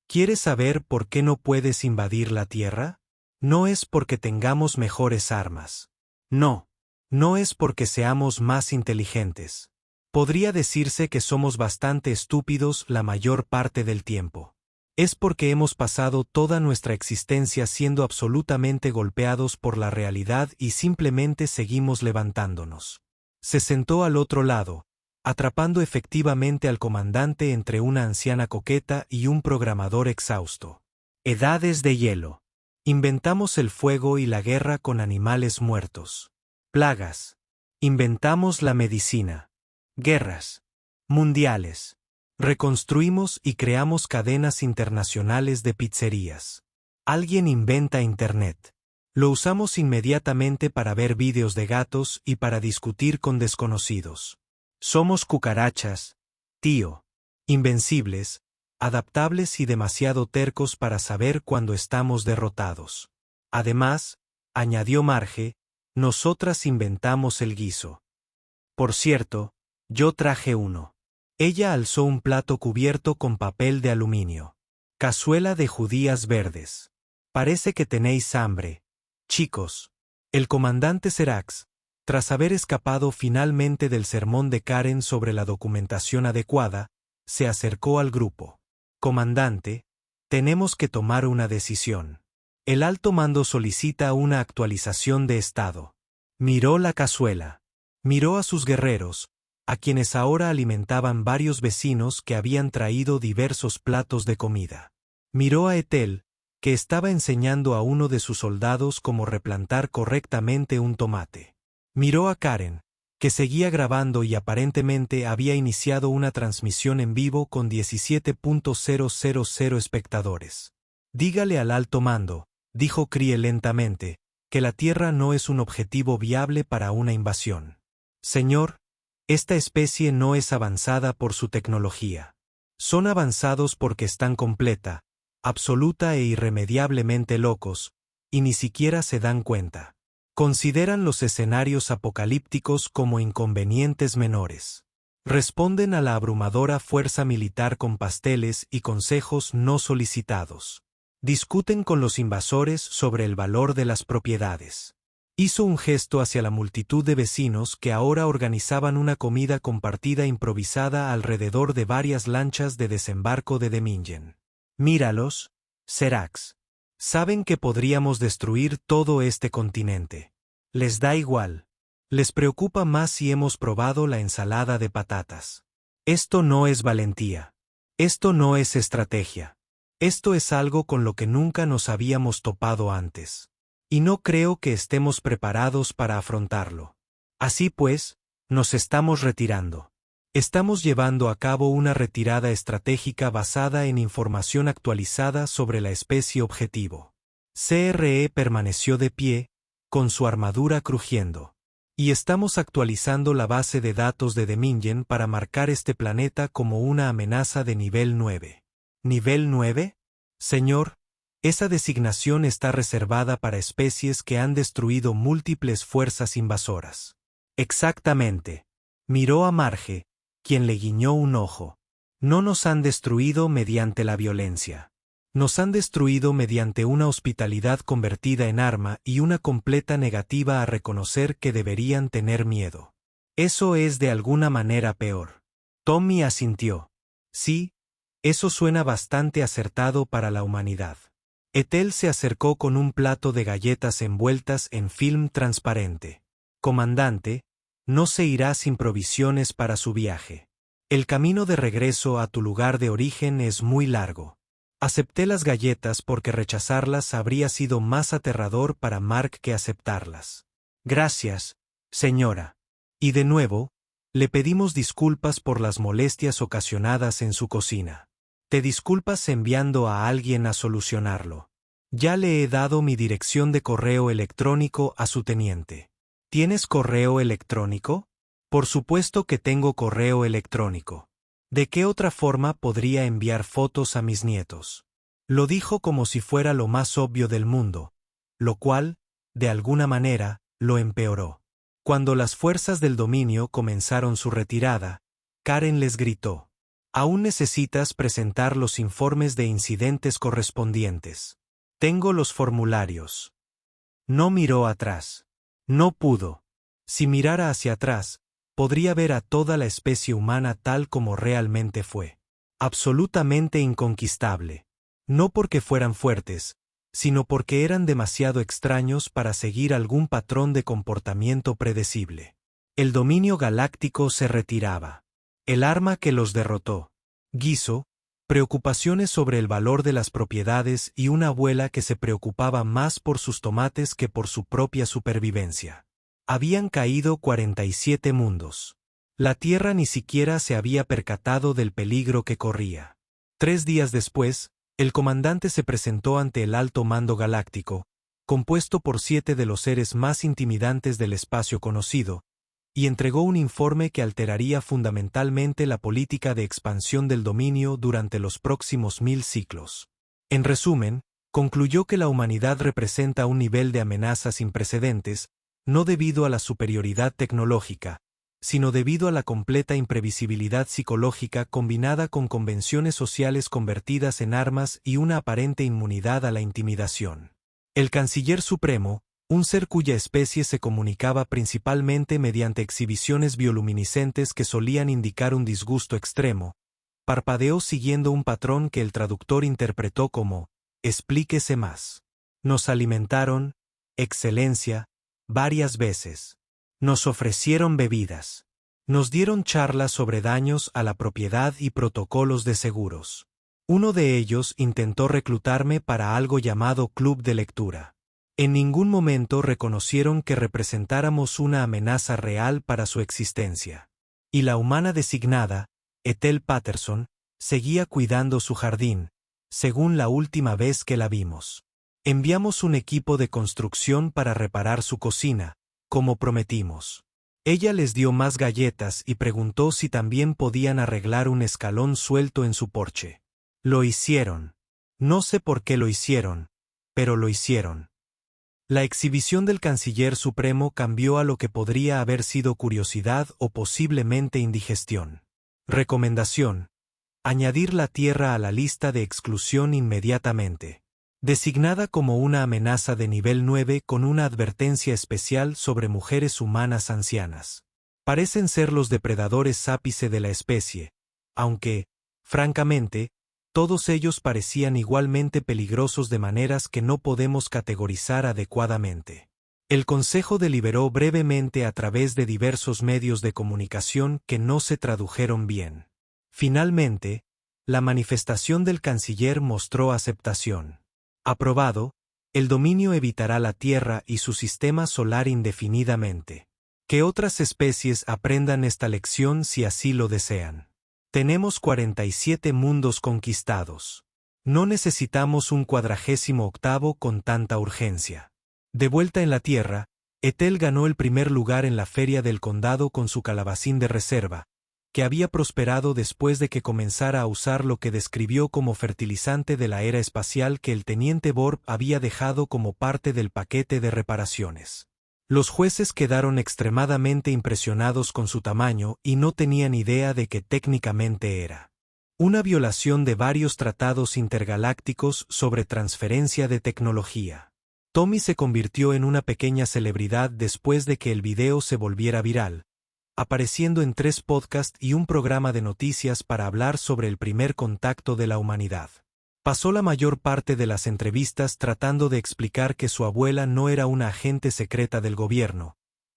¿Quieres saber por qué no puedes invadir la Tierra? No es porque tengamos mejores armas. No. No es porque seamos más inteligentes. Podría decirse que somos bastante estúpidos la mayor parte del tiempo. Es porque hemos pasado toda nuestra existencia siendo absolutamente golpeados por la realidad y simplemente seguimos levantándonos. Se sentó al otro lado, atrapando efectivamente al comandante entre una anciana coqueta y un programador exhausto. Edades de hielo. Inventamos el fuego y la guerra con animales muertos. Plagas. Inventamos la medicina. Guerras. Mundiales. Reconstruimos y creamos cadenas internacionales de pizzerías. Alguien inventa Internet. Lo usamos inmediatamente para ver vídeos de gatos y para discutir con desconocidos. Somos cucarachas, tío. Invencibles, adaptables y demasiado tercos para saber cuando estamos derrotados. Además, añadió Marge, nosotras inventamos el guiso. Por cierto, yo traje uno. Ella alzó un plato cubierto con papel de aluminio. Cazuela de judías verdes. Parece que tenéis hambre, chicos. El comandante Serax, tras haber escapado finalmente del sermón de Karen sobre la documentación adecuada, se acercó al grupo. Comandante, tenemos que tomar una decisión. El alto mando solicita una actualización de estado. Miró la cazuela. Miró a sus guerreros, a quienes ahora alimentaban varios vecinos que habían traído diversos platos de comida. Miró a Ethel, que estaba enseñando a uno de sus soldados cómo replantar correctamente un tomate. Miró a Karen, que seguía grabando y aparentemente había iniciado una transmisión en vivo con 17.000 espectadores. Dígale al alto mando, dijo Creel lentamente, que la Tierra no es un objetivo viable para una invasión. Señor, esta especie no es avanzada por su tecnología. Son avanzados porque están completa, absoluta e irremediablemente locos, y ni siquiera se dan cuenta. Consideran los escenarios apocalípticos como inconvenientes menores. Responden a la abrumadora fuerza militar con pasteles y consejos no solicitados. Discuten con los invasores sobre el valor de las propiedades. Hizo un gesto hacia la multitud de vecinos que ahora organizaban una comida compartida improvisada alrededor de varias lanchas de desembarco de Demingen. Míralos, Serax. Saben que podríamos destruir todo este continente. Les da igual. Les preocupa más si hemos probado la ensalada de patatas. Esto no es valentía. Esto no es estrategia. Esto es algo con lo que nunca nos habíamos topado antes. Y no creo que estemos preparados para afrontarlo. Así pues, nos estamos retirando. Estamos llevando a cabo una retirada estratégica basada en información actualizada sobre la especie objetivo. CRE permaneció de pie, con su armadura crujiendo. Y estamos actualizando la base de datos de Demingen para marcar este planeta como una amenaza de nivel 9. ¿Nivel 9? Señor, esa designación está reservada para especies que han destruido múltiples fuerzas invasoras. Exactamente. Miró a Marge, quien le guiñó un ojo. No nos han destruido mediante la violencia. Nos han destruido mediante una hospitalidad convertida en arma y una completa negativa a reconocer que deberían tener miedo. Eso es de alguna manera peor. Tommy asintió. Sí, eso suena bastante acertado para la humanidad. Ethel se acercó con un plato de galletas envueltas en film transparente. Comandante, no se irá sin provisiones para su viaje. El camino de regreso a tu lugar de origen es muy largo. Acepté las galletas porque rechazarlas habría sido más aterrador para Mark que aceptarlas. Gracias, señora. Y de nuevo, le pedimos disculpas por las molestias ocasionadas en su cocina. Te disculpas enviando a alguien a solucionarlo. Ya le he dado mi dirección de correo electrónico a su teniente. ¿Tienes correo electrónico? Por supuesto que tengo correo electrónico. ¿De qué otra forma podría enviar fotos a mis nietos? Lo dijo como si fuera lo más obvio del mundo, lo cual, de alguna manera, lo empeoró. Cuando las fuerzas del dominio comenzaron su retirada, Karen les gritó: «Aún necesitas presentar los informes de incidentes correspondientes. Tengo los formularios». No miró atrás. No pudo. Si mirara hacia atrás, podría ver a toda la especie humana tal como realmente fue. Absolutamente inconquistable. No porque fueran fuertes, sino porque eran demasiado extraños para seguir algún patrón de comportamiento predecible. El dominio galáctico se retiraba. El arma que los derrotó. Guiso, preocupaciones sobre el valor de las propiedades y una abuela que se preocupaba más por sus tomates que por su propia supervivencia. Habían caído 47 mundos. La Tierra ni siquiera se había percatado del peligro que corría. 3 días después, el comandante se presentó ante el Alto Mando Galáctico, compuesto por 7 de los seres más intimidantes del espacio conocido, y entregó un informe que alteraría fundamentalmente la política de expansión del dominio durante los próximos 1000 ciclos. En resumen, concluyó que la humanidad representa un nivel de amenaza sin precedentes, no debido a la superioridad tecnológica, sino debido a la completa imprevisibilidad psicológica combinada con convenciones sociales convertidas en armas y una aparente inmunidad a la intimidación. El Canciller Supremo, un ser cuya especie se comunicaba principalmente mediante exhibiciones bioluminiscentes que solían indicar un disgusto extremo, parpadeó siguiendo un patrón que el traductor interpretó como: «Explíquese más». Nos alimentaron, Excelencia, varias veces. Nos ofrecieron bebidas. Nos dieron charlas sobre daños a la propiedad y protocolos de seguros. Uno de ellos intentó reclutarme para algo llamado club de lectura. En ningún momento reconocieron que representáramos una amenaza real para su existencia. Y la humana designada, Ethel Patterson, seguía cuidando su jardín, según la última vez que la vimos. Enviamos un equipo de construcción para reparar su cocina, como prometimos. Ella les dio más galletas y preguntó si también podían arreglar un escalón suelto en su porche. Lo hicieron. No sé por qué lo hicieron, pero lo hicieron. La exhibición del canciller supremo cambió a lo que podría haber sido curiosidad o posiblemente indigestión. Recomendación: añadir la Tierra a la lista de exclusión inmediatamente. Designada como una amenaza de nivel 9 con una advertencia especial sobre mujeres humanas ancianas. Parecen ser los depredadores ápice de la especie, aunque, francamente, todos ellos parecían igualmente peligrosos de maneras que no podemos categorizar adecuadamente. El Consejo deliberó brevemente a través de diversos medios de comunicación que no se tradujeron bien. Finalmente, la manifestación del canciller mostró aceptación. Aprobado, el dominio evitará la Tierra y su sistema solar indefinidamente. Que otras especies aprendan esta lección si así lo desean. Tenemos 47 mundos conquistados. No necesitamos un 48º con tanta urgencia. De vuelta en la Tierra, Ethel ganó el primer lugar en la feria del condado con su calabacín de reserva, que había prosperado después de que comenzara a usar lo que describió como fertilizante de la era espacial que el teniente Borb había dejado como parte del paquete de reparaciones. Los jueces quedaron extremadamente impresionados con su tamaño y no tenían idea de que técnicamente era una violación de varios tratados intergalácticos sobre transferencia de tecnología. Tommy se convirtió en una pequeña celebridad después de que el video se volviera viral, apareciendo en 3 podcasts y un programa de noticias para hablar sobre el primer contacto de la humanidad. Pasó la mayor parte de las entrevistas tratando de explicar que su abuela no era una agente secreta del gobierno,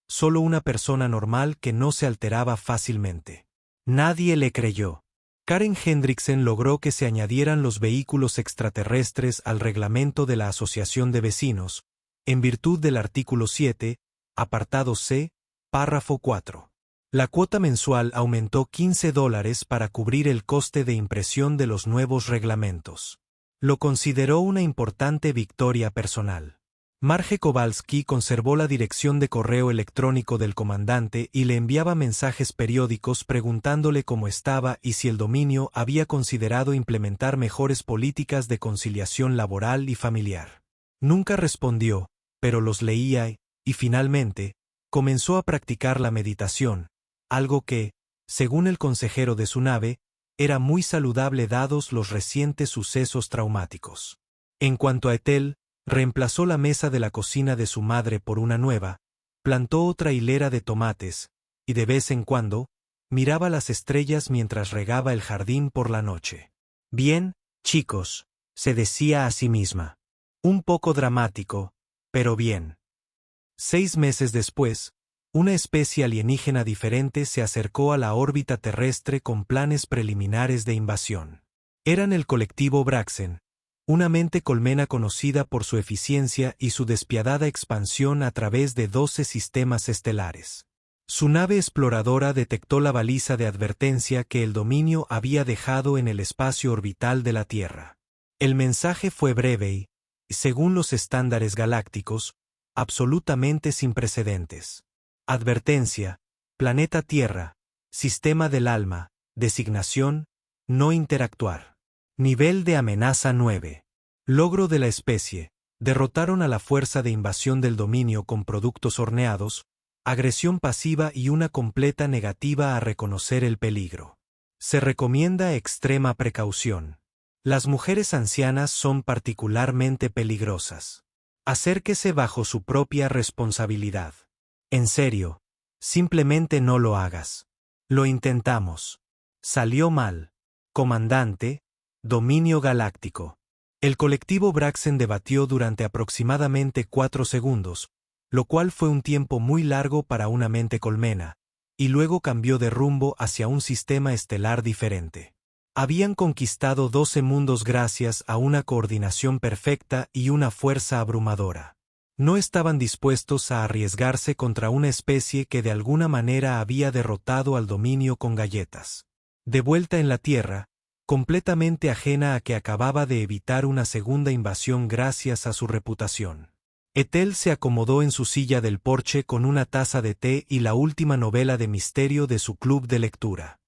solo una persona normal que no se alteraba fácilmente. Nadie le creyó. Karen Hendrickson logró que se añadieran los vehículos extraterrestres al reglamento de la Asociación de Vecinos, en virtud del artículo 7, apartado C, párrafo 4. La cuota mensual aumentó $15 para cubrir el coste de impresión de los nuevos reglamentos. Lo consideró una importante victoria personal. Marge Kowalski conservó la dirección de correo electrónico del comandante y le enviaba mensajes periódicos preguntándole cómo estaba y si el dominio había considerado implementar mejores políticas de conciliación laboral y familiar. Nunca respondió, pero los leía y finalmente, comenzó a practicar la meditación, algo que, según el consejero de su nave, era muy saludable dados los recientes sucesos traumáticos. En cuanto a Ethel, reemplazó la mesa de la cocina de su madre por una nueva, plantó otra hilera de tomates, y de vez en cuando, miraba las estrellas mientras regaba el jardín por la noche. Bien, chicos, se decía a sí misma. Un poco dramático, pero bien. 6 meses después, una especie alienígena diferente se acercó a la órbita terrestre con planes preliminares de invasión. Eran el colectivo Braxen, una mente colmena conocida por su eficiencia y su despiadada expansión a través de 12 sistemas estelares. Su nave exploradora detectó la baliza de advertencia que el dominio había dejado en el espacio orbital de la Tierra. El mensaje fue breve y, según los estándares galácticos, absolutamente sin precedentes. Advertencia: planeta Tierra, sistema del alma, designación, no interactuar. Nivel de amenaza 9. Logro de la especie: derrotaron a la fuerza de invasión del dominio con productos horneados, agresión pasiva y una completa negativa a reconocer el peligro. Se recomienda extrema precaución. Las mujeres ancianas son particularmente peligrosas. Acérquese bajo su propia responsabilidad. En serio, simplemente no lo hagas. Lo intentamos. Salió mal. Comandante, dominio galáctico. El colectivo Braxen debatió durante aproximadamente 4 segundos, lo cual fue un tiempo muy largo para una mente colmena, y luego cambió de rumbo hacia un sistema estelar diferente. Habían conquistado 12 mundos gracias a una coordinación perfecta y una fuerza abrumadora. No estaban dispuestos a arriesgarse contra una especie que de alguna manera había derrotado al dominio con galletas. De vuelta en la Tierra, completamente ajena a que acababa de evitar una segunda invasión gracias a su reputación. Ethel se acomodó en su silla del porche con una taza de té y la última novela de misterio de su club de lectura.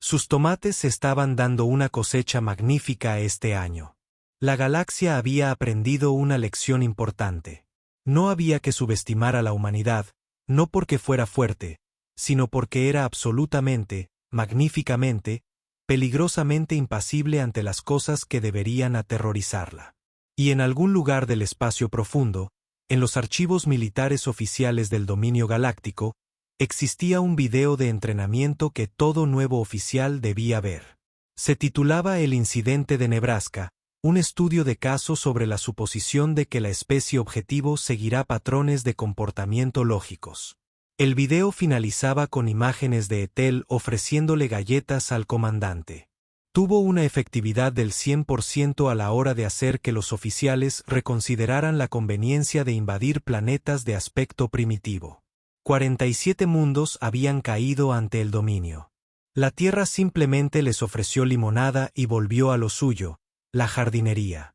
Sus tomates estaban dando una cosecha magnífica este año. La galaxia había aprendido una lección importante. No había que subestimar a la humanidad, no porque fuera fuerte, sino porque era absolutamente, magníficamente, peligrosamente impasible ante las cosas que deberían aterrorizarla. Y en algún lugar del espacio profundo, en los archivos militares oficiales del dominio galáctico, existía un video de entrenamiento que todo nuevo oficial debía ver. Se titulaba El incidente de Nebraska, un estudio de caso sobre la suposición de que la especie objetivo seguirá patrones de comportamiento lógicos. El video finalizaba con imágenes de Ethel ofreciéndole galletas al comandante. Tuvo una efectividad del 100% a la hora de hacer que los oficiales reconsideraran la conveniencia de invadir planetas de aspecto primitivo. 47 mundos habían caído ante el dominio. La Tierra simplemente les ofreció limonada y volvió a lo suyo, la jardinería.